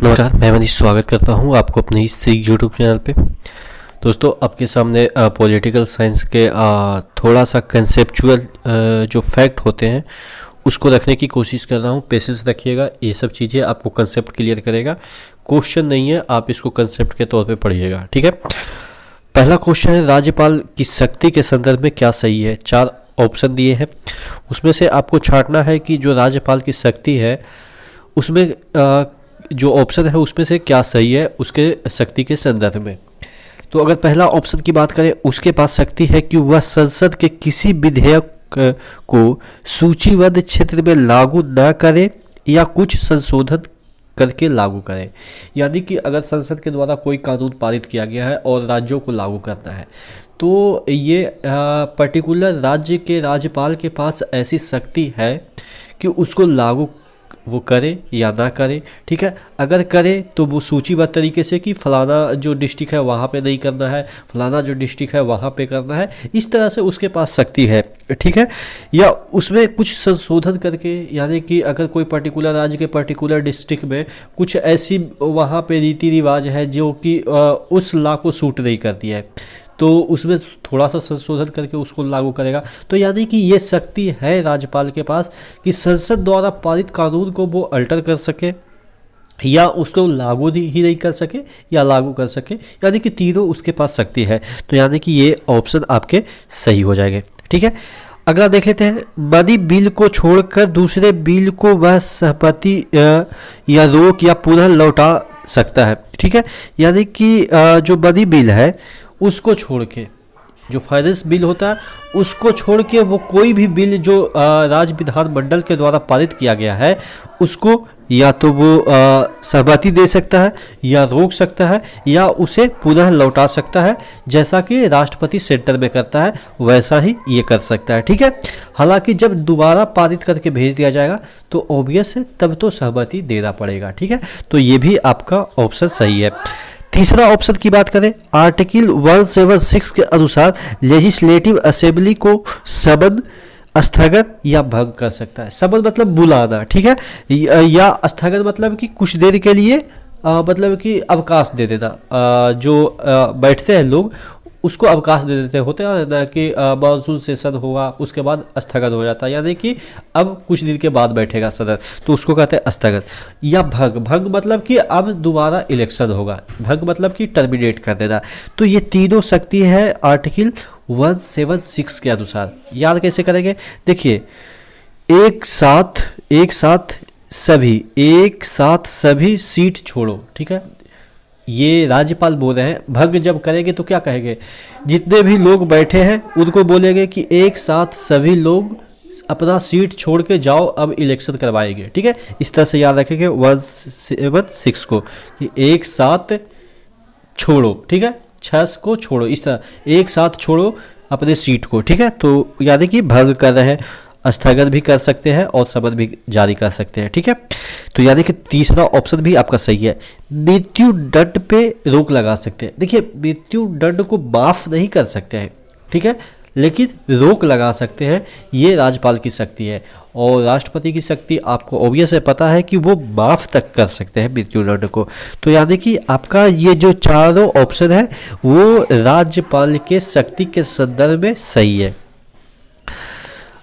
नमस्कार, मैं मनीष स्वागत करता हूं आपको अपने इस यूट्यूब चैनल पे। दोस्तों, आपके सामने पॉलिटिकल साइंस के थोड़ा सा कंसेप्चुअल जो फैक्ट होते हैं उसको रखने की कोशिश कर रहा हूं। पेशेंस रखिएगा, ये सब चीज़ें आपको कंसेप्ट क्लियर करेगा। क्वेश्चन नहीं है, आप इसको कंसेप्ट के तौर पे पढ़िएगा, ठीक है। पहला क्वेश्चन है, राज्यपाल की शक्ति के संदर्भ में क्या सही है। 4 ऑप्शन दिए हैं, उसमें से आपको छांटना है कि जो राज्यपाल की शक्ति है उसमें जो ऑप्शन है उसमें से क्या सही है उसके शक्ति के संदर्भ में। तो अगर पहला ऑप्शन की बात करें, उसके पास शक्ति है कि वह संसद के किसी विधेयक को सूचीबद्ध क्षेत्र में लागू न करे या कुछ संशोधन करके लागू करे। यानी कि अगर संसद के द्वारा कोई कानून पारित किया गया है और राज्यों को लागू करना है तो ये पर्टिकुलर राज्य के राज्यपाल के पास ऐसी शक्ति है कि उसको लागू वो करे या ना करे, ठीक है। अगर करे तो वो सूचीबद्ध तरीके से कि फलाना जो डिस्ट्रिक्ट है वहाँ पे नहीं करना है, फलाना जो डिस्ट्रिक्ट है वहाँ पे करना है, इस तरह से उसके पास शक्ति है, ठीक है। या उसमें कुछ संशोधन करके, यानी कि अगर कोई पर्टिकुलर राज्य के पर्टिकुलर डिस्ट्रिक्ट में कुछ ऐसी वहाँ पे रीति रिवाज है जो कि उस लॉ को सूट नहीं करती है तो उसमें थोड़ा सा संशोधन करके उसको लागू करेगा। तो यानी कि ये शक्ति है राज्यपाल के पास कि संसद द्वारा पारित कानून को वो अल्टर कर सके या उसको लागू ही नहीं कर सके या लागू कर सके, यानी कि तीनों उसके पास शक्ति है। तो यानी कि ये ऑप्शन आपके सही हो जाएंगे, ठीक है। अगला देख लेते हैं, बदी बिल को छोड़कर दूसरे बिल को वह सहमति या रोक या पुनः लौटा सकता है, ठीक है। यानी कि जो बदी बिल है उसको छोड़ के, जो फाइनेंस बिल होता है उसको छोड़ के वो कोई भी बिल जो राज्य विधानमंडल के द्वारा पारित किया गया है उसको या तो वो सहमति दे सकता है या रोक सकता है या उसे पुनः लौटा सकता है, जैसा कि राष्ट्रपति सेंटर में करता है वैसा ही ये कर सकता है, ठीक है। हालांकि जब दोबारा पारित करके भेज दिया जाएगा तो ऑब्वियस है तब तो सहमति देना पड़ेगा, ठीक है। तो ये भी आपका ऑप्शन सही है। तीसरा ऑप्शन की बात करें, आर्टिकल 176 के अनुसार लेजिस्लेटिव असेंबली को समन, स्थगन या भंग कर सकता है। समन मतलब बुलाना, ठीक है, या स्थगन मतलब कि कुछ देर के लिए मतलब कि अवकाश दे देना। जो बैठते हैं लोग उसको अवकाश दे देते होते हैं ना, कि मानसून सेशन होगा उसके बाद स्थगन हो जाता है, यानी कि अब कुछ दिन के बाद बैठेगा सदन, तो उसको कहते हैं स्थगन। या भंग, भंग मतलब कि अब दोबारा इलेक्शन होगा, भंग मतलब कि टर्मिनेट कर देना। तो ये तीनों शक्ति है आर्टिकल 176 के अनुसार। याद कैसे करेंगे, देखिए, एक साथ सभी सीट छोड़ो, ठीक है। ये राज्यपाल बोल रहे हैं, भंग जब करेंगे तो क्या कहेंगे, जितने भी लोग बैठे हैं उनको बोलेंगे कि एक साथ सभी लोग अपना सीट छोड़ के जाओ, अब इलेक्शन करवाएंगे, ठीक है। इस तरह से याद रखेंगे 176 को कि एक साथ छोड़ो, ठीक है, 6 को छोड़ो, इस तरह एक साथ छोड़ो अपने सीट को, ठीक है। तो यानी कि भंग कर रहे हैं, स्थगन भी कर सकते हैं और समन भी जारी कर सकते हैं, ठीक है। तो यानी कि तीसरा ऑप्शन भी आपका सही है। मृत्यु दंड पे रोक लगा सकते हैं। देखिए, मृत्यु दंड को माफ नहीं कर सकते हैं, ठीक है, लेकिन रोक लगा सकते हैं। ये राज्यपाल की शक्ति है। और राष्ट्रपति की शक्ति आपको ऑब्वियस है, पता है कि वो माफ तक कर सकते हैं मृत्यु दंड को। तो यानी कि आपका ये जो चारों ऑप्शन है वो राज्यपाल के शक्ति के संदर्भ में सही है।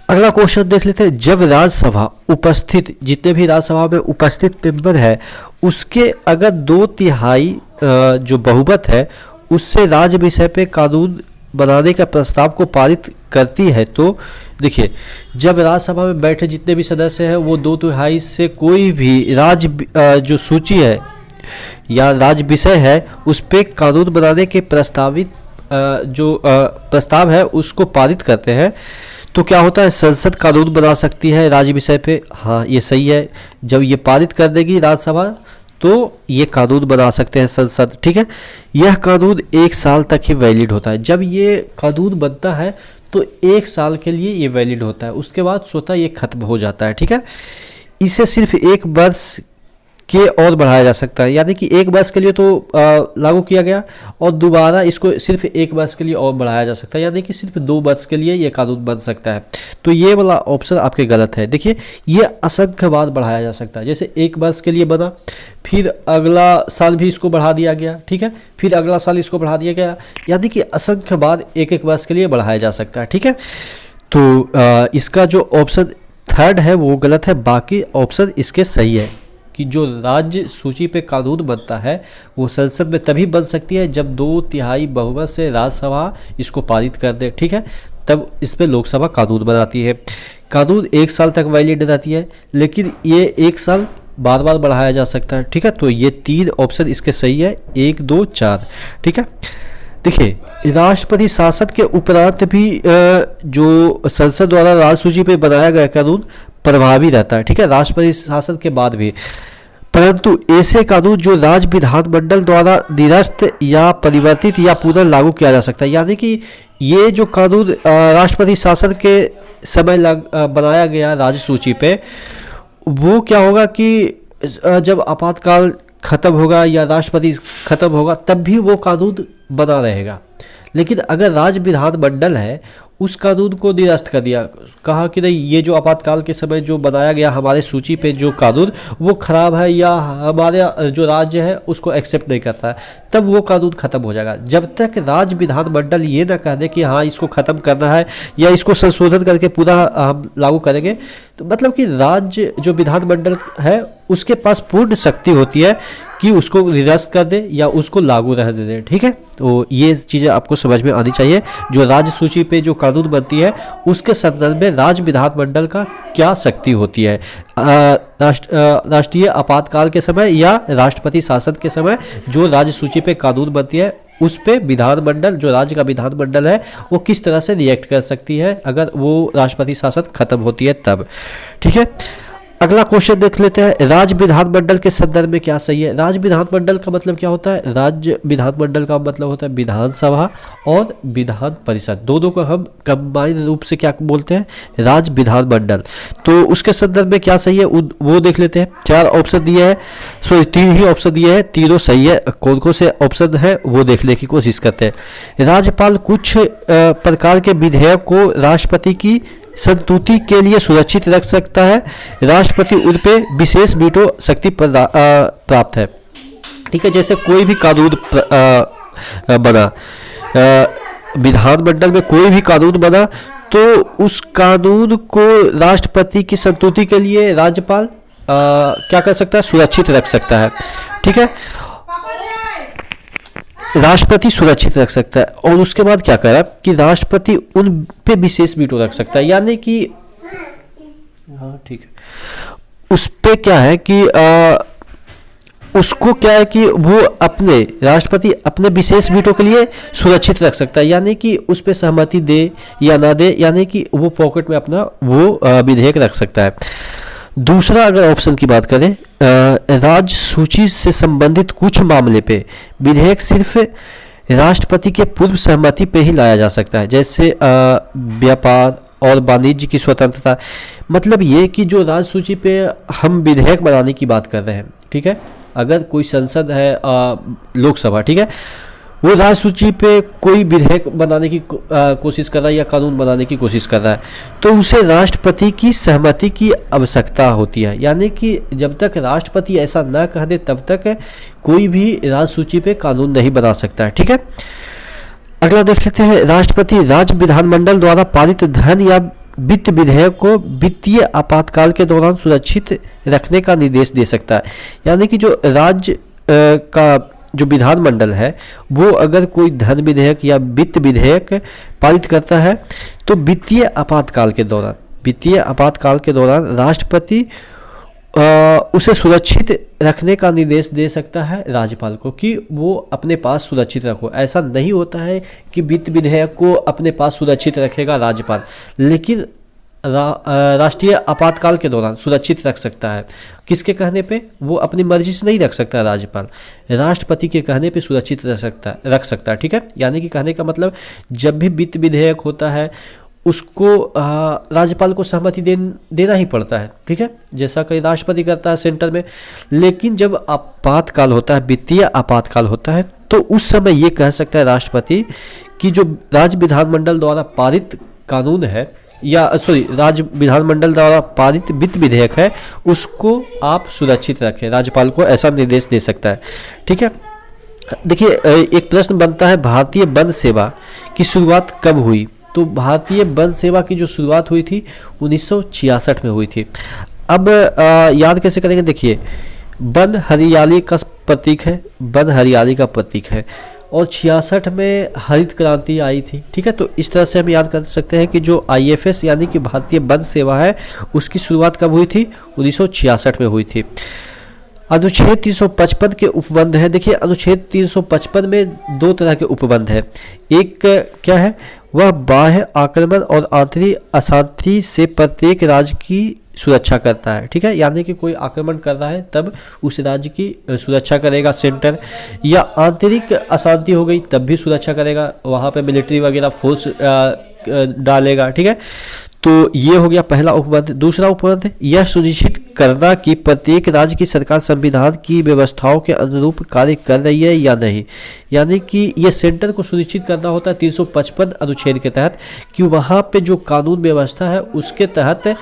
अगला क्वेश्चन देख लेते हैं, जब राज्यसभा उपस्थित, जितने भी राज्यसभा में उपस्थित मेंबर है उसके अगर 2/3 जो बहुमत है उससे राज्य विषय पे कानून बनाने का प्रस्ताव को पारित करती है, तो देखिए, जब राज्यसभा में बैठे जितने भी सदस्य हैं वो 2/3 से कोई भी राज्य जो सूची है या राज्य विषय है उस पर कानून बनाने के प्रस्तावित जो प्रस्ताव है उसको पारित करते हैं, तो क्या होता है, संसद कानून बना सकती है राज्य विषय पे। हाँ, ये सही है। जब ये पारित कर देगी राज्यसभा तो ये कानून बना सकते हैं संसद, ठीक है। यह कानून 1 साल तक ही वैलिड होता है। जब ये कानून बनता है तो 1 साल के लिए ये वैलिड होता है, उसके बाद स्वतः ये खत्म हो जाता है, ठीक है। इसे सिर्फ 1 वर्ष के और बढ़ाया जा सकता है, यानी कि 1 वर्ष के लिए तो लागू किया गया और दोबारा इसको सिर्फ 1 वर्ष के लिए और बढ़ाया जा सकता है, यानी कि सिर्फ 2 वर्ष के लिए ये कानून बन सकता है। तो ये वाला ऑप्शन आपके गलत है। देखिए, ये असंख्य बार बढ़ाया जा सकता है, जैसे 1 वर्ष के लिए बना, फिर अगला साल भी इसको बढ़ा दिया गया, ठीक है, फिर अगला साल इसको बढ़ा दिया गया, यानी कि असंख्य बार 1-1 वर्ष के लिए बढ़ाया जा सकता है, ठीक है। तो इसका जो ऑप्शन 3 है वो गलत है, बाकी ऑप्शन इसके सही है कि जो राज्य सूची पे कानून बनता है वो संसद में तभी बन सकती है जब 2/3 बहुमत से राज्यसभा इसको पारित कर दे, ठीक है, तब इस पे लोकसभा कानून बनाती है। कानून 1 साल तक वैलिड रहती है, लेकिन ये 1 साल बार बार बढ़ाया जा सकता है, ठीक है। तो ये 3 ऑप्शन इसके सही है, 1, 2, 4, ठीक है। देखिए, राष्ट्रपति शासन के उपरांत भी जो संसद द्वारा राज्य सूची पे बनाया गया कानून प्रभावी रहता है, ठीक है, राष्ट्रपति शासन के बाद भी। परंतु ऐसे कानून जो राज्य विधानमंडल द्वारा निरस्त या परिवर्तित या पुनः लागू किया जा सकता है, यानी कि ये जो कानून राष्ट्रपति शासन के समय बनाया गया राज्य सूची पे, वो क्या होगा कि जब आपातकाल खत्म होगा या राष्ट्रपति खत्म होगा तब भी वो कानून बना रहेगा। लेकिन अगर राज्य विधानमंडल है, उस कानून को निरस्त कर दिया, कहा कि नहीं, ये जो आपातकाल के समय जो बनाया गया हमारे सूची पे जो कानून वो खराब है या हमारे जो राज्य है उसको एक्सेप्ट नहीं करता है, तब वो कानून खत्म हो जाएगा। जब तक राज्य विधानमंडल ये ना कह दे कि हाँ इसको ख़त्म करना है या इसको संशोधन करके पूरा हम लागू करेंगे, तो मतलब कि राज्य जो विधानमंडल है उसके पास पूर्ण शक्ति होती है कि उसको निरस्त कर दे या उसको लागू रहने दे, ठीक है। तो ये चीज़ें आपको समझ में आनी चाहिए। जो राज्य सूची पे जो कानून बनती है उसके संदर्भ में राज्य विधानमंडल का क्या शक्ति होती है, राष्ट्रीय आपातकाल के समय या राष्ट्रपति शासन के समय जो राज्य सूची पे कानून बनती है उस पे विधानमंडल, जो राज्य का विधानमंडल है, वो किस तरह से रिएक्ट कर सकती है अगर वो राष्ट्रपति शासन खत्म होती है तब, ठीक है। अगला क्वेश्चन देख लेते हैं, राज्य विधानमंडल के संदर्भ में क्या सही है। राज्य विधानमंडल का मतलब क्या होता है? राज्य विधानमंडल का मतलब होता है विधानसभा और विधान परिषद, दोनों को हम कंबाइन रूप से क्या बोलते हैं? राज्य विधानमंडल। तो उसके संदर्भ में क्या सही है वो देख लेते हैं। 4 ऑप्शन दिए हैं, सॉरी 3 ही ऑप्शन दिए हैं, तीनों सही है। कौन कौन से ऑप्शन है वो देखने की कोशिश करते हैं। राज्यपाल कुछ प्रकार के विधेयक को राष्ट्रपति की संतुति के लिए सुरक्षित रख सकता है। राष्ट्रपति उन पे विशेष वीटो शक्ति प्राप्त है, ठीक है। जैसे कोई भी कानून बना, विधानमंडल में कोई भी कानून बना तो उस कानून को राष्ट्रपति की संतुति के लिए राज्यपाल क्या कर सकता है? सुरक्षित रख सकता है, ठीक है। राष्ट्रपति सुरक्षित रख सकता है और उसके बाद क्या करा कि राष्ट्रपति उन पे विशेष वीटो रख सकता है, यानी कि हाँ ठीक है, उस पे क्या है कि उसको क्या है कि वो अपने राष्ट्रपति अपने विशेष वीटो के लिए सुरक्षित रख सकता है, यानी कि उस पे सहमति दे या ना दे, यानी कि वो पॉकेट में अपना वो विधेयक रख सकता है। दूसरा अगर ऑप्शन की बात करें, राज्य सूची से संबंधित कुछ मामले पे विधेयक सिर्फ राष्ट्रपति के पूर्व सहमति पे ही लाया जा सकता है, जैसे व्यापार और वाणिज्य की स्वतंत्रता। मतलब ये कि जो राज्य सूची पे हम विधेयक बनाने की बात कर रहे हैं, ठीक है, अगर कोई संसद है लोकसभा, ठीक है, वो राज्य सूची पे कोई विधेयक बनाने की कोशिश कर रहा है या कानून बनाने की कोशिश कर रहा है तो उसे राष्ट्रपति की सहमति की आवश्यकता होती है, यानी कि जब तक राष्ट्रपति ऐसा ना कह दे तब तक कोई भी राज्य सूची पे कानून नहीं बना सकता है, ठीक है। अगला देख लेते हैं, राष्ट्रपति राज्य विधानमंडल द्वारा पारित धन या वित्त विधेयक को वित्तीय आपातकाल के दौरान सुरक्षित रखने का निर्देश दे सकता है, यानी कि जो राज्य का जो विधानमंडल है वो अगर कोई धन विधेयक या वित्त विधेयक पारित करता है तो वित्तीय आपातकाल के दौरान राष्ट्रपति उसे सुरक्षित रखने का निर्देश दे सकता है राज्यपाल को कि वो अपने पास सुरक्षित रखो। ऐसा नहीं होता है कि वित्त विधेयक को अपने पास सुरक्षित रखेगा राज्यपाल, लेकिन राष्ट्रीय आपातकाल के दौरान सुरक्षित रख सकता है। किसके कहने पे? वो अपनी मर्जी से नहीं रख सकता राज्यपाल, राष्ट्रपति के कहने पे सुरक्षित रख सकता है, ठीक है। यानी कि कहने का मतलब जब भी वित्त विधेयक होता है उसको राज्यपाल को सहमति देना ही पड़ता है, ठीक है, जैसा कि राष्ट्रपति करता है सेंटर में। लेकिन जब आपातकाल होता है, वित्तीय आपातकाल होता है, तो उस समय ये कह सकता है राष्ट्रपति कि जो राज्य विधानमंडल द्वारा पारित कानून है या राज्य विधानमंडल द्वारा पारित वित्त विधेयक है, उसको आप सुरक्षित रखें। राज्यपाल को ऐसा निर्देश दे सकता है, ठीक है। देखिए, एक प्रश्न बनता है, भारतीय वन सेवा की शुरुआत कब हुई? तो भारतीय वन सेवा की जो शुरुआत हुई थी 1966 में हुई थी। अब याद कैसे करेंगे? देखिए, वन हरियाली का प्रतीक है, वन हरियाली का प्रतीक है, और 66 में हरित क्रांति आई थी, ठीक है। तो इस तरह से हम याद कर सकते हैं कि जो IFS यानी कि भारतीय वन सेवा है, उसकी शुरुआत कब हुई थी? 1966 में हुई थी। अनुच्छेद 355 के उपबंध है। देखिए, अनुच्छेद 355 में दो तरह के उपबंध है। एक क्या है? वह बाह्य आक्रमण और आंतरिक अशांति से प्रत्येक राज्य की सुरक्षा करता है, ठीक है, यानी कि कोई आक्रमण कर रहा है तब उस राज्य की सुरक्षा करेगा सेंटर, या आंतरिक अशांति हो गई तब भी सुरक्षा करेगा, वहाँ पे मिलिट्री वगैरह फोर्स डालेगा, ठीक है। तो ये हो गया पहला उपबंध। दूसरा उपबंध, यह सुनिश्चित करना कि प्रत्येक राज्य की सरकार संविधान की व्यवस्थाओं के अनुरूप कार्य कर रही है या नहीं, यानी कि ये सेंटर को सुनिश्चित करना होता है 355 अनुच्छेद के तहत कि वहाँ पे जो कानून व्यवस्था है उसके तहत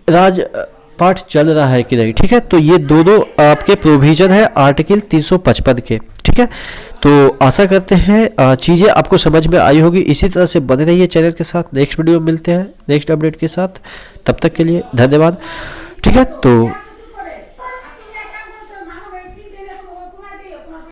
राजपाट चल रहा है कि नहीं, ठीक है। तो ये दोनों आपके प्रोविजन है आर्टिकल 355 के, ठीक है। तो आशा करते हैं चीज़ें आपको समझ में आई होगी। इसी तरह से बने रहिए चैनल के साथ। नेक्स्ट वीडियो में मिलते हैं नेक्स्ट अपडेट के साथ, तब तक के लिए धन्यवाद, ठीक है। तो